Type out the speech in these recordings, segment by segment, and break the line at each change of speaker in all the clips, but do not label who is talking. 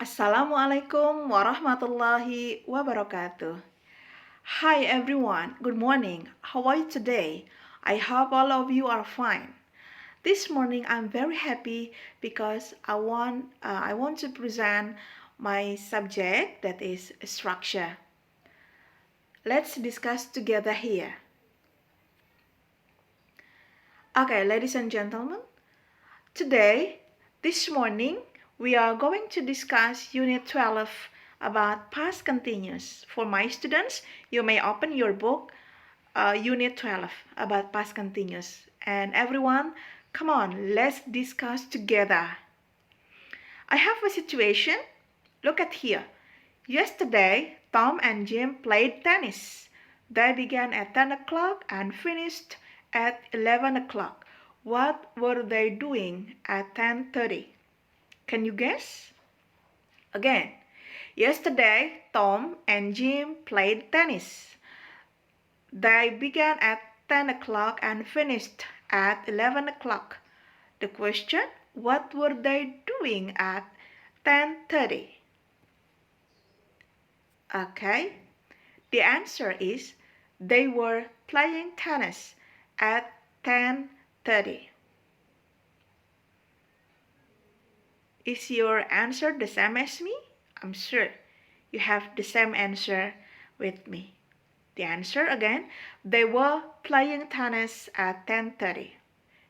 Assalamualaikum warahmatullahi wabarakatuh. Hi everyone, good morning. How are you today? I hope all of you are fine. This morning I'm very happy because I want to present my subject, that is structure. Let's discuss together here. Okay, ladies and gentlemen, this morning, we are going to discuss Unit 12 about past continuous. For my students, you may open your book, Unit 12 about past continuous. And everyone, come on, let's discuss together. I have a situation. Look at here. Yesterday, Tom and Jim played tennis. They began at 10 o'clock and finished at 11 o'clock. What were they doing at 10:30? Can you guess? Again, yesterday Tom and Jim played tennis. They began at 10 o'clock and finished at 11 o'clock. The question, what were they doing at 10:30? Okay, the answer is they were playing tennis at 10:30. Is your answer the same as me? I'm sure you have the same answer with me. The answer again, they were playing tennis at 10:30.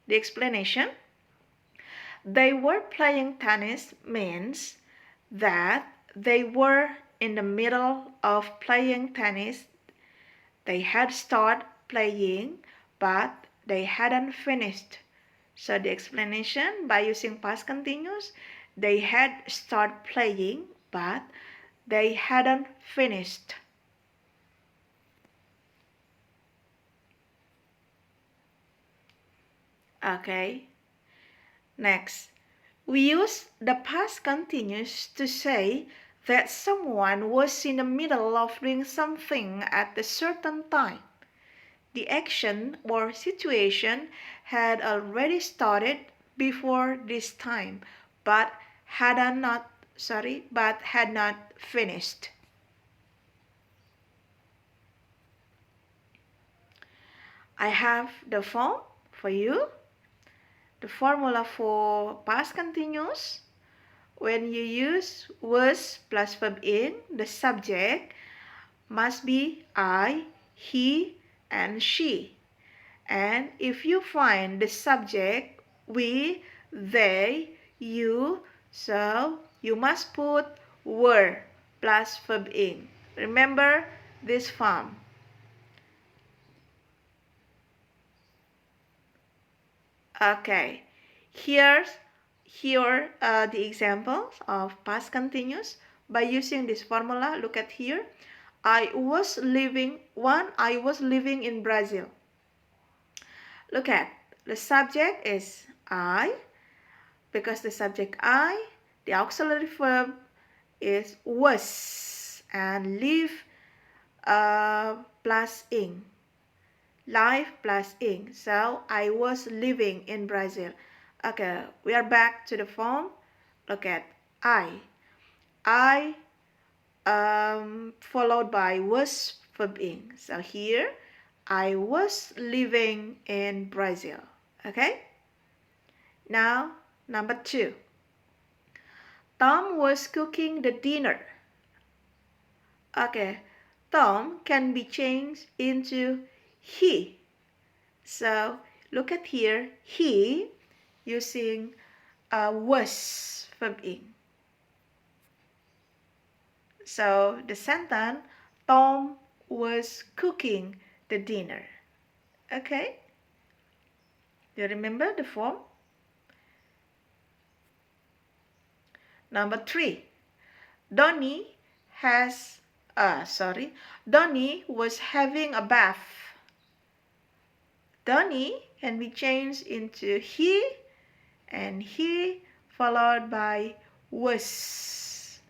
The explanation, they were playing tennis means that they were in the middle of playing tennis. They had started playing, but they hadn't finished. So the explanation, by using past continuous, they had started playing, but they hadn't finished. Okay. Next, we use the past continuous to say that someone was in the middle of doing something at a certain time. The action or situation had already started before this time, but had not finished. I have the form for you. The formula for past continuous. When you use was plus verb in, the subject must be I, he, and she. And if you find the subject we, they, you, so you must put were plus verb in. Remember this form. Okay, here the examples of past continuous. By using this formula, look at here. I was living in Brazil. Look at, the subject is I. Because the subject I, the auxiliary verb is was, and live plus ing. Life plus ing. So I was living in Brazil. Okay, we are back to the form. Look at I. Followed by was verb ing. So here, I was living in Brazil. Okay? Now, number 2. Tom was cooking the dinner. Okay, Tom can be changed into he. So, look at here, he using was verb ing. So, the sentence, Tom was cooking the dinner. Okay? Do you remember the form? Number 3. Donnie was having a bath. Donnie can be changed into he, and he followed by was.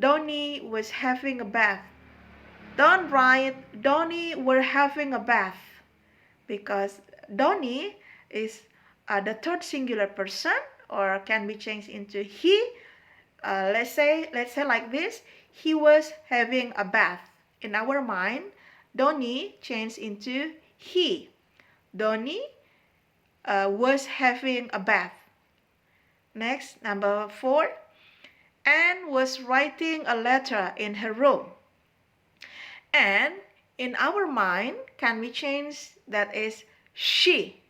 Donnie was having a bath. Don't write Donnie were having a bath, because Donnie is the third singular person, or can be changed into he let's say like this. He was having a bath. In our mind, Donnie changed into he. Donnie was having a bath. Next, number 4. Anne was writing a letter in her room. And in our mind, can we change that is she?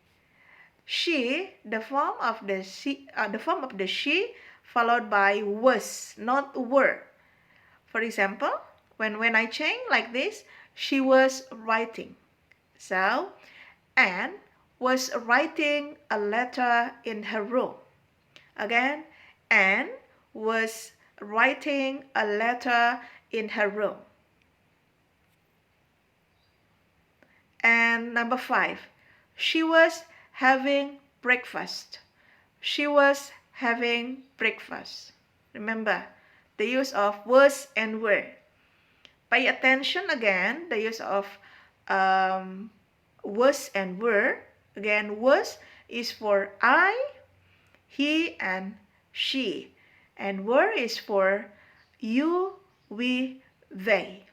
She, the form of the she followed by was, not were. For example, when I change like this, she was writing. So, Anne was writing a letter in her room. Again, Anne was writing a letter in her room. And number 5, she was having breakfast. She was having breakfast. Remember, the use of was and were. Pay attention again, the use of was and were. Again, was is for I, he, and she. And were is for you, we, they.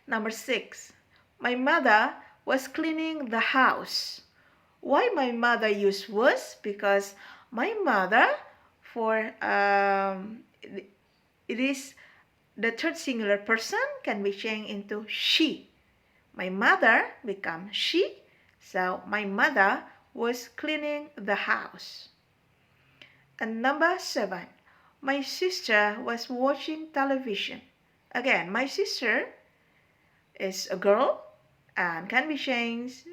Number 6, my mother was cleaning the house. Why my mother used was? Because my mother for it is the third singular person can be changed into she. My mother becomes she. So my mother was cleaning the house. And number 7, my sister was watching television. Again, my sister is a girl and can be changed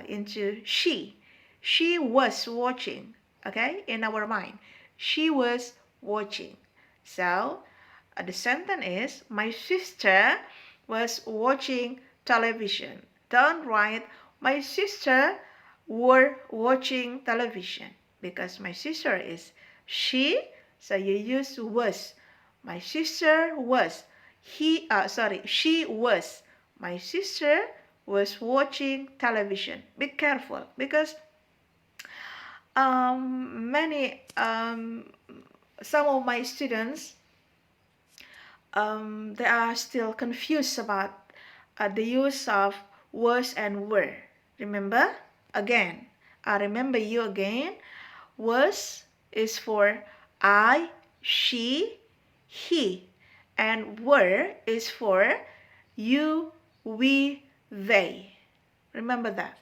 into she. She was watching, okay, in our mind. She was watching. So the sentence is, my sister was watching television. Don't write, my sister were watching television, because my sister is she, so you use was. My sister was. She was. My sister was watching television. Be careful, because some of my students they are still confused about the use of was and were. Remember again. I remember you again. Was is for I, she, he, and were is for you, we, they. Remember that.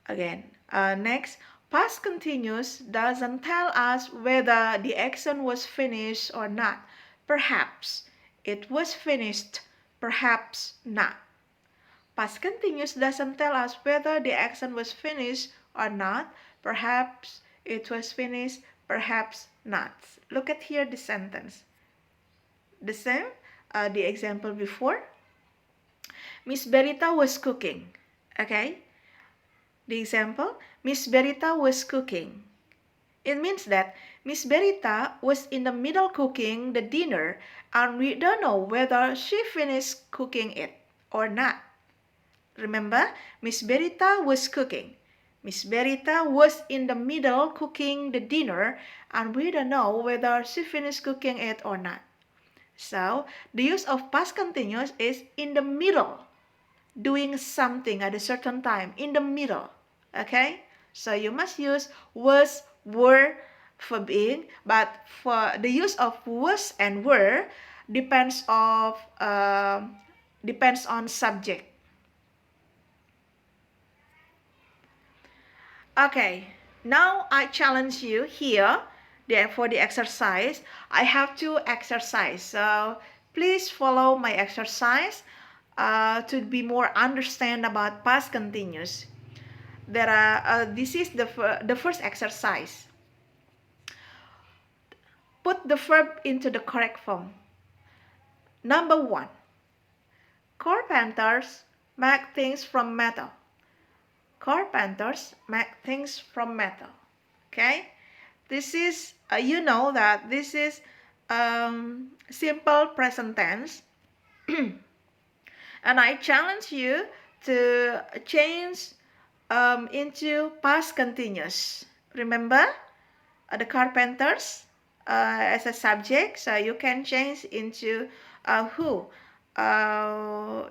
Again, next, past continuous doesn't tell us whether the action was finished or not. Perhaps it was finished, perhaps not. Past continuous doesn't tell us whether the action was finished or not. Perhaps it was finished, perhaps not. Look at here the sentence. The same, the example before. Miss Berita was cooking. Okay? The example, Miss Berita was cooking. It means that Miss Berita was in the middle cooking the dinner and we don't know whether she finished cooking it or not. Remember, Miss Berita was cooking. Miss Berita was in the middle cooking the dinner and we don't know whether she finished cooking it or not. So, the use of past continuous is in the middle, doing something at a certain time, in the middle. Okay? So, you must use was, were for being, but for the use of was and were depends on subject. Okay, now I challenge you here for the exercise. I have to exercise, so please follow my exercise to be more understand about past continuous. This is the first exercise. Put the verb into the correct form. Number 1, carpenters make things from metal. Carpenters make things from metal. Okay, this is you know that this is simple present tense, and I challenge you to change into past continuous. Remember the carpenters as a subject, so you can change into who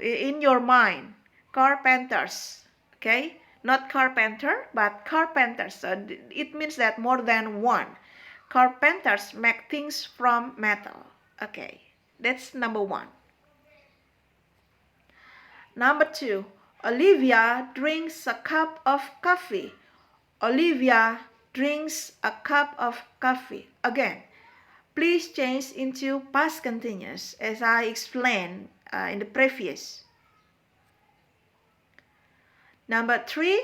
in your mind. Carpenters, okay? Not carpenter, but carpenters. So it means that more than one. Carpenters make things from metal. Okay, that's number one. Number two, Olivia drinks a cup of coffee. Olivia drinks a cup of coffee. Again, please change into past continuous as I explained in the previous. Number three,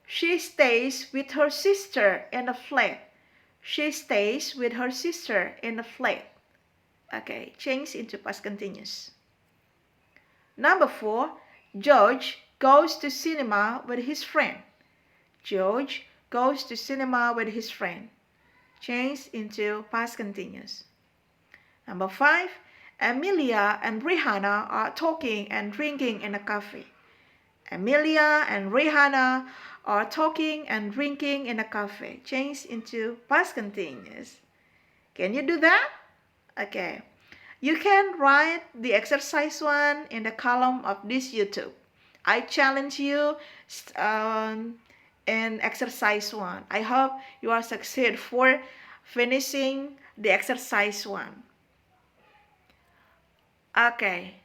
she stays with her sister in a flat. She stays with her sister in a flat. Okay, change into past continuous. Number four, George goes to cinema with his friend. George goes to cinema with his friend. Change into past continuous. Number five, Amelia and Rihanna are talking and drinking in a cafe. Amelia and Rihanna are talking and drinking in a cafe. Change into past continuous. Can you do that? Okay. You can write the exercise one in the column of this YouTube. I challenge you in exercise one. I hope you are succeed for finishing the exercise one. Okay.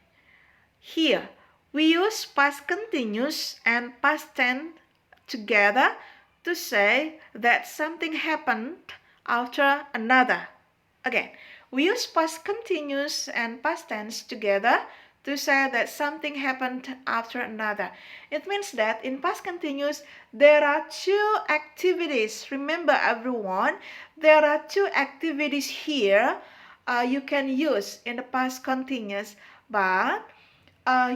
Here, we use past continuous and past tense together to say that something happened after another. Again, we use past continuous and past tense together to say that something happened after another. It means that in past continuous, there are two activities. Remember everyone, there are two activities here you can use in the past continuous, but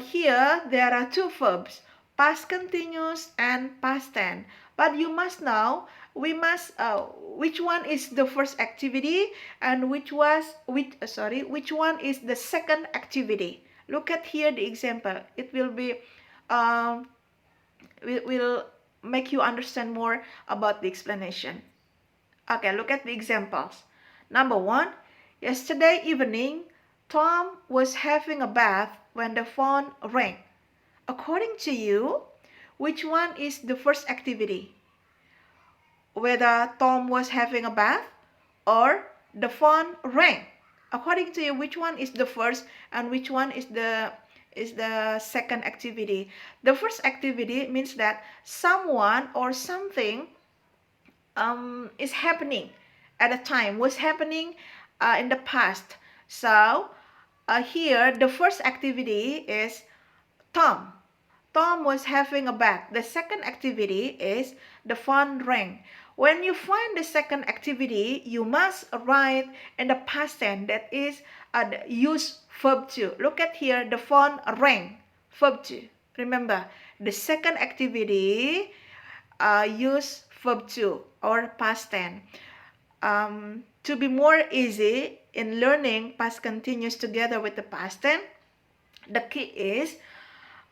here there are two verbs, past continuous and past tense. But you must know, which one is the first activity and which one is the second activity. Look at here the example. It will be will make you understand more about the explanation. Okay, look at the examples. Number one, yesterday evening, Tom was having a bath when the phone rang. According to you, which one is the first activity? Whether Tom was having a bath or the phone rang. According to you, which one is the first and which one is the second activity? The first activity means that someone or something is happening at a time, was happening in the past. So here the first activity is Tom. Tom was having a bath. The second activity is the phone rang. When you find the second activity, you must write in the past tense, that is use verb to. Look at here, the phone rang, verb to. Remember, the second activity use verb to or past tense. To be more easy in learning past continuous together with the past tense, the key is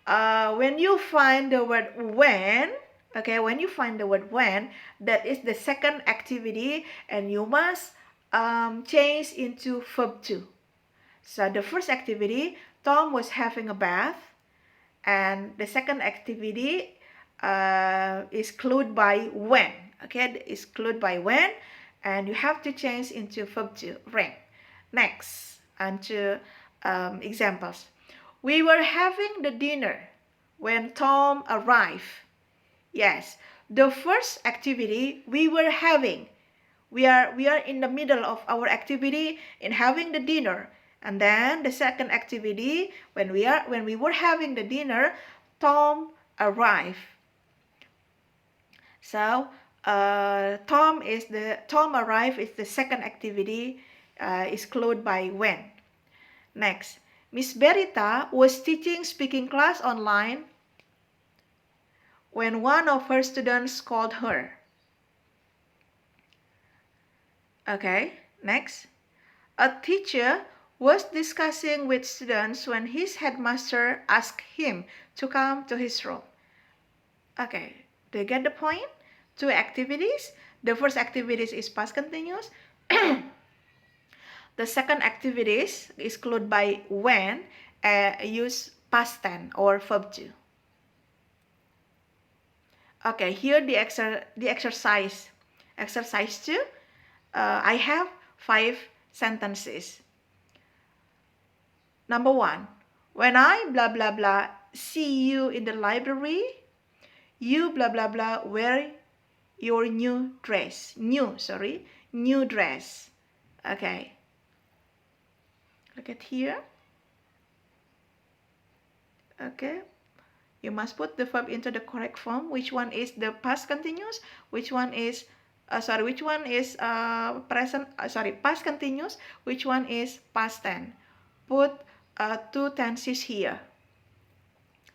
when you find the word when, okay, when you find the word when, that is the second activity, and you must change into verb to. So the first activity, Tom was having a bath, and the second activity is clued by when. Okay, is clued by when, and you have to change into verb to, rang. Next, onto examples. We were having the dinner when Tom arrived. Yes, the first activity we were having. We are in the middle of our activity in having the dinner. And then the second activity, when we were having the dinner, Tom arrived. So Tom arrived is the second activity, is clued by when. Next, Miss Berita was teaching speaking class online when one of her students called her. Okay, next. A teacher was discussing with students when his headmaster asked him to come to his room. Okay, Do you get the point? Two activities. The first activities is past continuous. The second activities exclude by when, use past tense or verb to. Okay, here the exercise. Exercise 2. I have 5 sentences. Number 1. When I blah blah blah see you in the library, you blah blah blah wear your new dress. New dress. Okay. Look at here. Okay. You must put the verb into the correct form. Which one is the past continuous? Which one is past continuous? Which one is past tense? Put 2 tenses here.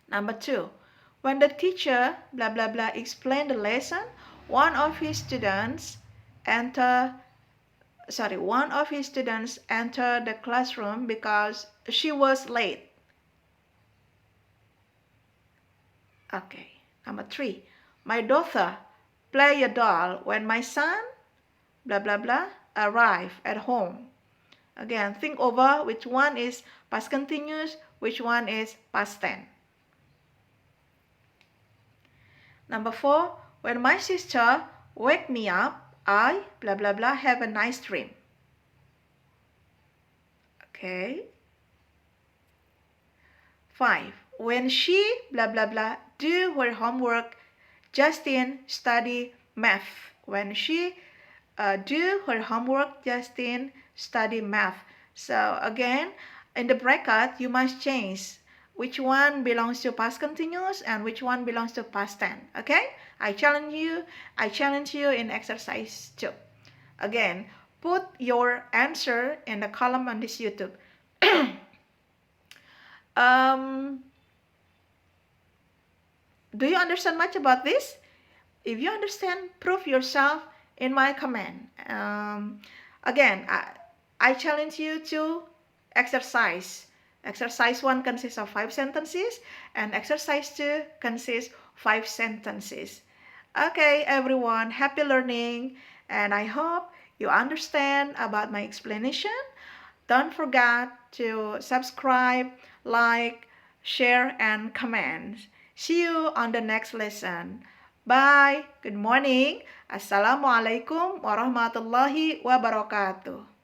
Number 2. When the teacher blah blah blah explained the lesson, one of his students entered the classroom because she was late. Okay. Number 3. My daughter play a doll when my son blah blah blah arrive at home. Again, think over which one is past continuous, which one is past tense. Number 4. When my sister wake me up, I blah blah blah have a nice dream. Okay. 5. When she blah blah blah do her homework, Justin study math. When she do her homework, Justin study math. So again, in the bracket, you must change which one belongs to past continuous and which one belongs to past tense. Okay? I challenge you in exercise 2. Again, put your answer in the column on this YouTube. Do you understand much about this? If you understand, prove yourself in my comment. Again, I challenge you to exercise. Exercise 1 consists of 5 sentences and exercise 2 consists 5 sentences. Okay, everyone, happy learning, and I hope you understand about my explanation. Don't forget to subscribe, like, share, and comment. See you on the next lesson. Bye. Good morning. Assalamualaikum warahmatullahi wabarakatuh.